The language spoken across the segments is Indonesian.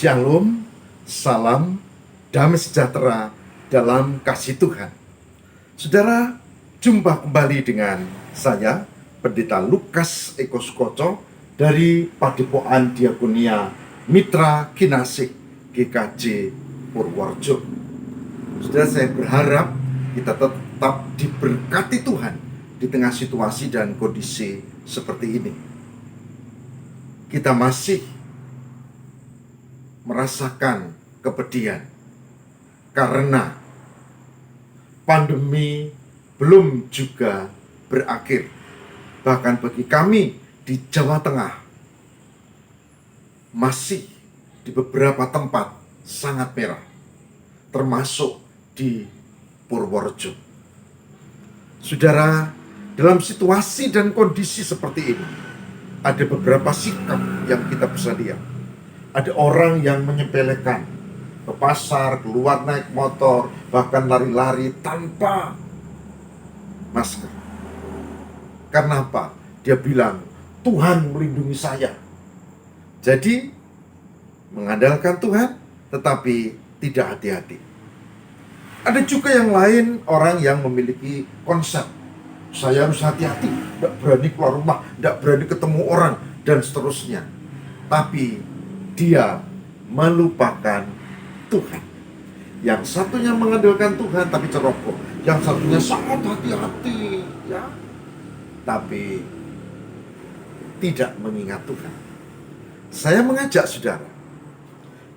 Shalom, salam, damai sejahtera dalam kasih Tuhan. Saudara, jumpa kembali dengan saya, Pendeta Lukas Eko Sukoco dari Padepokan Diakonia Mitra Kinasih GKJ Purworejo. Saudara, saya berharap kita tetap diberkati Tuhan di tengah situasi dan kondisi seperti ini. Kita masih merasakan kepedihan karena pandemi belum juga berakhir. Bahkan bagi kami di Jawa Tengah masih di beberapa tempat sangat merah, termasuk di Purworejo. Saudara, dalam situasi dan kondisi seperti ini ada beberapa sikap yang kita bisa lihat. Ada orang yang menyepelekan ke pasar, keluar naik motor, bahkan lari-lari tanpa masker. Karena apa? Dia bilang, Tuhan melindungi saya. Jadi, mengandalkan Tuhan, tetapi tidak hati-hati. Ada juga yang lain, orang yang memiliki konsep, saya harus hati-hati, tidak berani keluar rumah, tidak berani ketemu orang, dan seterusnya. Tapi dia melupakan Tuhan. Yang satunya mengandalkan Tuhan tapi ceroboh, yang satunya sangat hati-hati, ya, tapi tidak mengingat Tuhan. Saya mengajak saudara,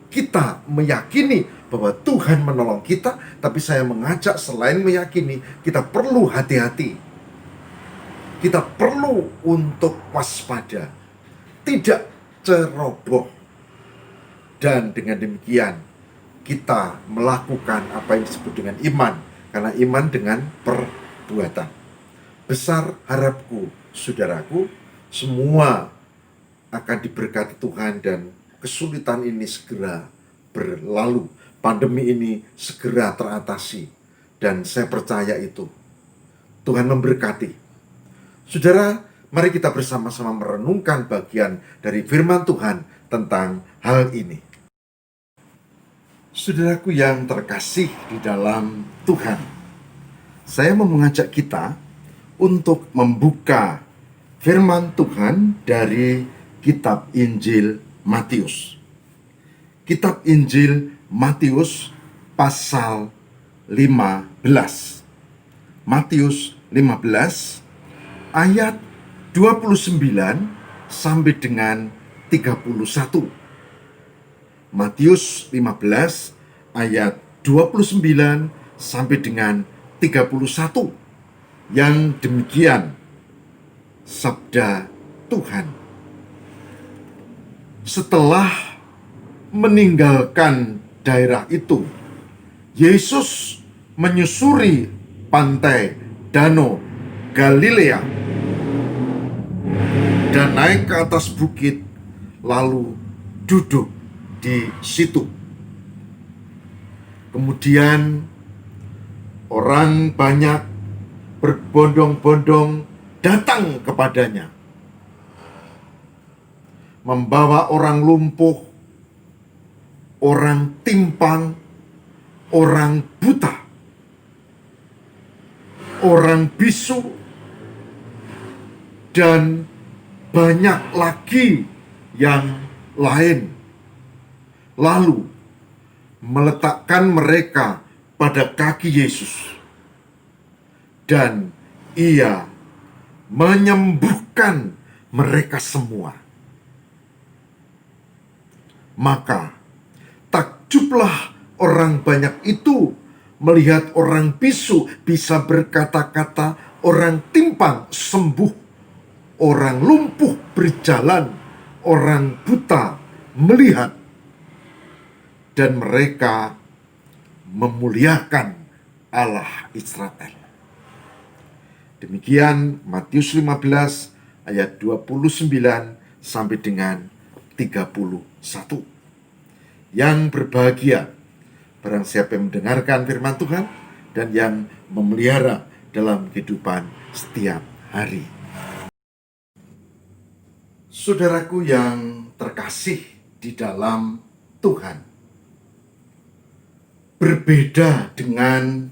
kita meyakini bahwa Tuhan menolong kita, tapi saya mengajak selain meyakini, kita perlu hati-hati. Kita perlu untuk waspada, tidak ceroboh. Dan dengan demikian kita melakukan apa yang disebut dengan iman, karena iman dengan perbuatan. Besar harapku, saudaraku, semua akan diberkati Tuhan dan kesulitan ini segera berlalu, pandemi ini segera teratasi, dan saya percaya itu. Tuhan memberkati. Saudara, mari kita bersama-sama merenungkan bagian dari firman Tuhan tentang hal ini. Saudaraku yang terkasih di dalam Tuhan, saya mau mengajak kita untuk membuka firman Tuhan dari kitab Injil Matius. Kitab Injil Matius pasal 15. Matius 15 ayat 29 sampai dengan 31. Matius 15 ayat 29 sampai dengan 31. Yang demikian sabda Tuhan. Setelah meninggalkan daerah itu, Yesus menyusuri pantai Danau Galilea dan naik ke atas bukit, lalu duduk di situ. Kemudian orang banyak berbondong-bondong datang kepadanya, membawa orang lumpuh, orang timpang, orang buta, orang bisu, dan banyak lagi yang lain. Lalu meletakkan mereka pada kaki Yesus, dan Ia menyembuhkan mereka semua. Maka takjublah orang banyak itu melihat orang bisu bisa berkata-kata, orang timpang sembuh, orang lumpuh berjalan, orang buta melihat, dan mereka memuliakan Allah Israel. Demikian Matius 15 ayat 29 sampai dengan 31. Yang berbahagia barang siapa yang mendengarkan firman Tuhan dan yang memelihara dalam kehidupan setiap hari. Saudaraku yang terkasih di dalam Tuhan. Berbeda dengan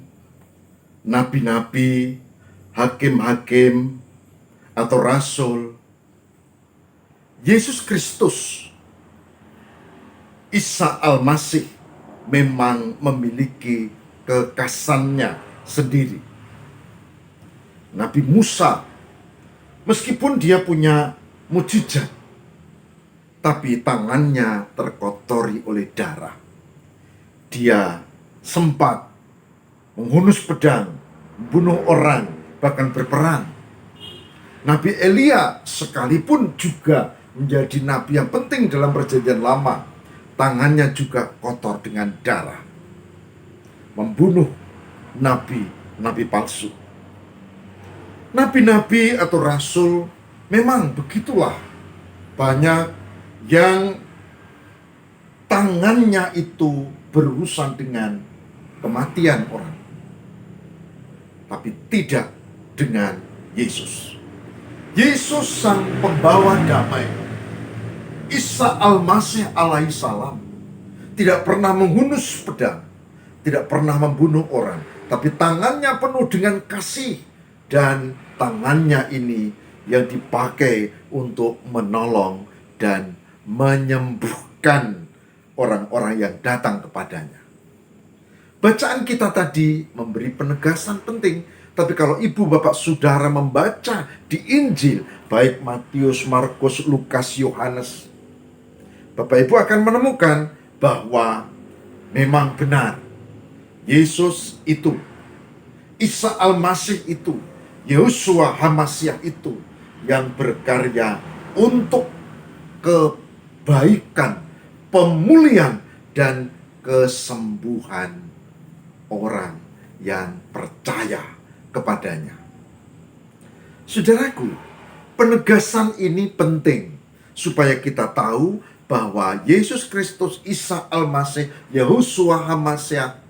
nabi-nabi, hakim-hakim, atau rasul, Yesus Kristus, Isa Al-Masih, memang memiliki kekasannya sendiri. Nabi Musa, meskipun dia punya mujizat, tapi tangannya terkotori oleh darah. Dia sempat menghunus pedang, membunuh orang, bahkan berperang. Nabi Elia sekalipun juga menjadi nabi yang penting dalam perjanjian lama, tangannya juga kotor dengan darah, membunuh nabi-nabi palsu. Nabi-nabi atau rasul memang begitulah, banyak yang tangannya itu berurusan dengan kematian orang, tapi tidak dengan Yesus. Yesus sang pembawa damai, Isa Al-Masih alaihissalam, tidak pernah menghunus pedang, tidak pernah membunuh orang, tapi tangannya penuh dengan kasih, dan tangannya ini yang dipakai untuk menolong dan menyembuhkan orang-orang yang datang kepadanya. Bacaan kita tadi memberi penegasan penting, tapi kalau ibu bapak saudara membaca di Injil, baik Matius, Markus, Lukas, Yohanes, bapak ibu akan menemukan bahwa memang benar Yesus itu, Isa Al-Masih itu, Yeshua HaMasyiah itu yang berkarya untuk kebaikan, pemulihan, dan kesembuhan orang yang percaya kepadanya. Saudaraku, penegasan ini penting supaya kita tahu bahwa Yesus Kristus, Isa Al-Masih, Yeshua HaMasyiah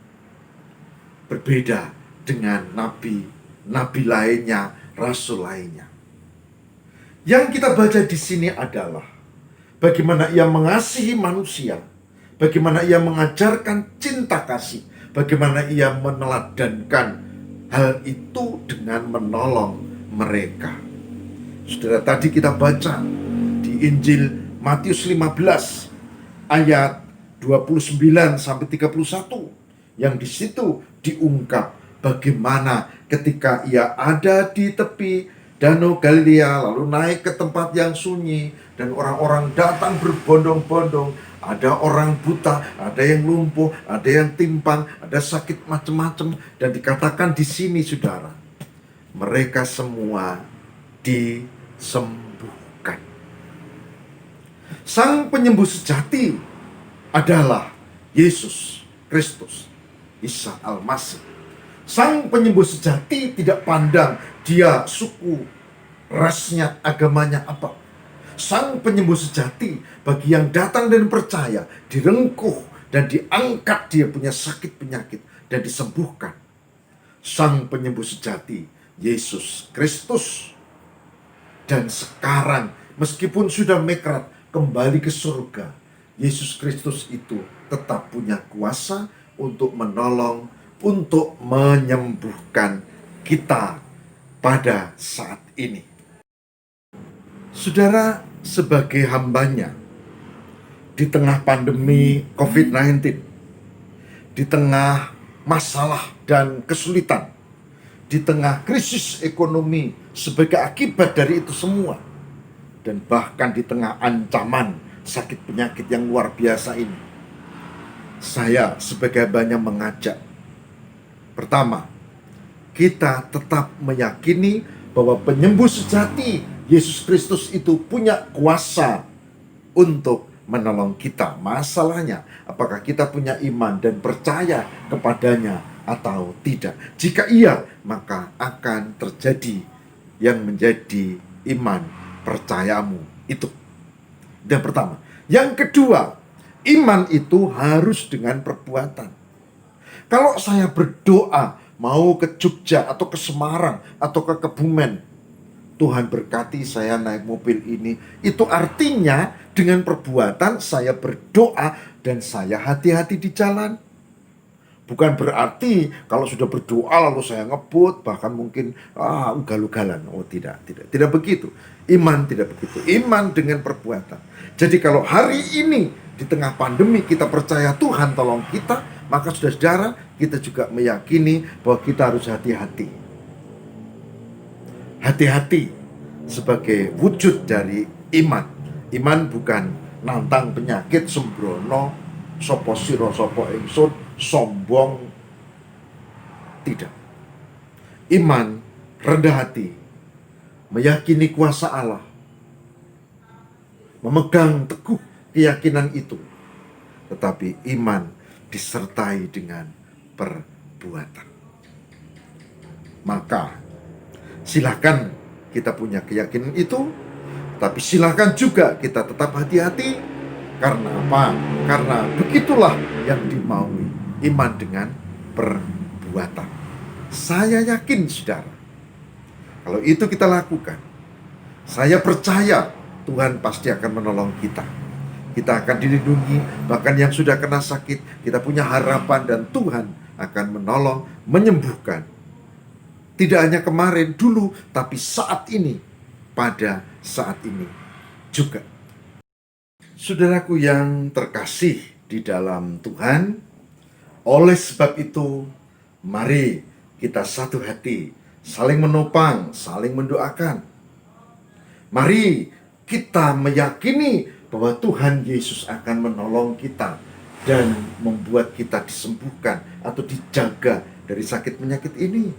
berbeda dengan nabi lainnya, rasul lainnya. Yang kita baca di sini adalah bagaimana ia mengasihi manusia, bagaimana ia mengajarkan cinta kasih, bagaimana ia meneladankan hal itu dengan menolong mereka. Saudara, tadi kita baca di Injil Matius 15 ayat 29 sampai 31, yang di situ diungkap bagaimana ketika ia ada di tepi Danau Galilea, lalu naik ke tempat yang sunyi, dan orang-orang datang berbondong-bondong. Ada orang buta, ada yang lumpuh, ada yang timpang, ada sakit macam-macam, dan dikatakan di sini, saudara, mereka semua disembuhkan. Sang penyembuh sejati adalah Yesus Kristus, Isa Al-Masih. Sang penyembuh sejati tidak pandang dia suku, rasnya, agamanya apa. Sang penyembuh sejati bagi yang datang dan percaya, direngkuh dan diangkat dia punya sakit penyakit dan disembuhkan. Sang penyembuh sejati Yesus Kristus. Dan sekarang meskipun sudah mekrat kembali ke surga, Yesus Kristus itu tetap punya kuasa untuk menolong, untuk menyembuhkan kita pada saat ini. Saudara, sebagai hambanya, di tengah pandemi COVID-19, di tengah masalah dan kesulitan, di tengah krisis ekonomi sebagai akibat dari itu semua, dan bahkan di tengah ancaman sakit penyakit yang luar biasa ini, saya sebagai hambanya mengajak, pertama, kita tetap meyakini bahwa penyembuh sejati Yesus Kristus itu punya kuasa untuk menolong kita. Masalahnya, apakah kita punya iman dan percaya kepadanya atau tidak? Jika iya, maka akan terjadi yang menjadi iman percayamu itu. Yang pertama. Yang kedua, iman itu harus dengan perbuatan. Kalau saya berdoa mau ke Jogja atau ke Semarang atau ke Kebumen, Tuhan berkati saya naik mobil ini, itu artinya dengan perbuatan saya berdoa dan saya hati-hati di jalan. Bukan berarti kalau sudah berdoa lalu saya ngebut, bahkan mungkin ugal-ugalan. Oh tidak begitu. Iman tidak begitu. Iman dengan perbuatan. Jadi kalau hari ini di tengah pandemi kita percaya Tuhan tolong kita, maka saudara-saudara kita juga meyakini bahwa kita harus hati-hati. Hati-hati sebagai wujud dari iman. Iman bukan nantang penyakit sembrono, sopo siro sopo ingsun, sombong. Tidak. Iman rendah hati, meyakini kuasa Allah, memegang teguh keyakinan itu. Tetapi iman disertai dengan perbuatan. Maka silakan kita punya keyakinan itu, tapi silakan juga kita tetap hati-hati. Karena apa? Karena begitulah yang dimaui iman dengan perbuatan. Saya yakin saudara, kalau itu kita lakukan, saya percaya Tuhan pasti akan menolong kita. Kita akan dilindungi, bahkan yang sudah kena sakit, kita punya harapan dan Tuhan akan menolong, menyembuhkan. Tidak hanya kemarin, dulu, tapi saat ini, pada saat ini juga. Saudaraku yang terkasih di dalam Tuhan, oleh sebab itu, mari kita satu hati, saling menopang, saling mendoakan. Mari kita meyakini bahwa Tuhan Yesus akan menolong kita dan membuat kita disembuhkan atau dijaga dari sakit penyakit ini.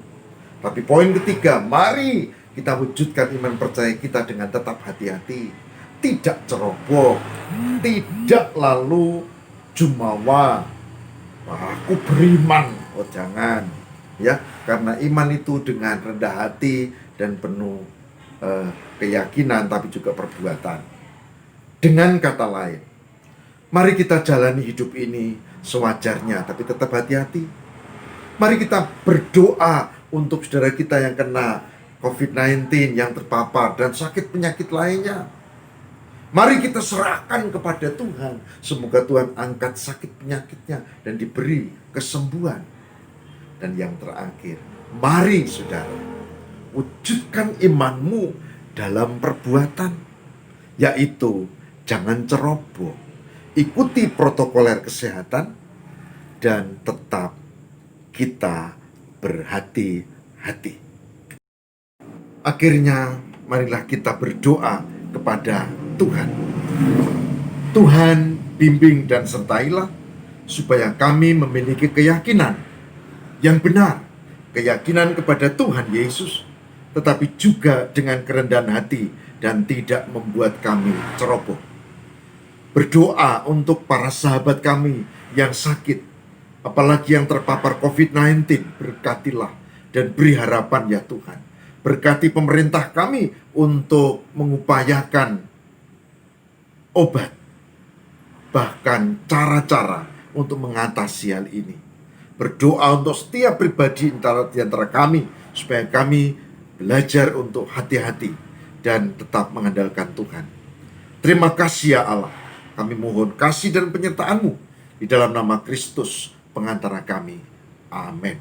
Tapi poin ketiga, mari kita wujudkan iman percaya kita dengan tetap hati-hati, tidak ceroboh, tidak lalu jumawa, aku beriman. Oh jangan, ya, karena iman itu dengan rendah hati dan penuh keyakinan, tapi juga perbuatan. Dengan kata lain, mari kita jalani hidup ini sewajarnya, tapi tetap hati-hati. Mari kita berdoa untuk saudara kita yang kena COVID-19, yang terpapar dan sakit penyakit lainnya. Mari kita serahkan kepada Tuhan. Semoga Tuhan angkat sakit penyakitnya dan diberi kesembuhan. Dan yang terakhir, mari saudara, wujudkan imanmu dalam perbuatan, yaitu jangan ceroboh, ikuti protokoler kesehatan, dan tetap kita berhati-hati. Akhirnya, marilah kita berdoa kepada Tuhan. Tuhan, bimbing dan sertailah supaya kami memiliki keyakinan yang benar, keyakinan kepada Tuhan Yesus, tetapi juga dengan kerendahan hati dan tidak membuat kami ceroboh. Berdoa untuk para sahabat kami yang sakit, apalagi yang terpapar COVID-19, berkatilah dan beri harapan ya Tuhan. Berkati pemerintah kami untuk mengupayakan obat, bahkan cara-cara untuk mengatasi hal ini. Berdoa untuk setiap pribadi di antara kami, supaya kami belajar untuk hati-hati dan tetap mengandalkan Tuhan. Terima kasih ya Allah. Kami mohon kasih dan penyertaan-Mu di dalam nama Kristus, pengantara kami. Amin.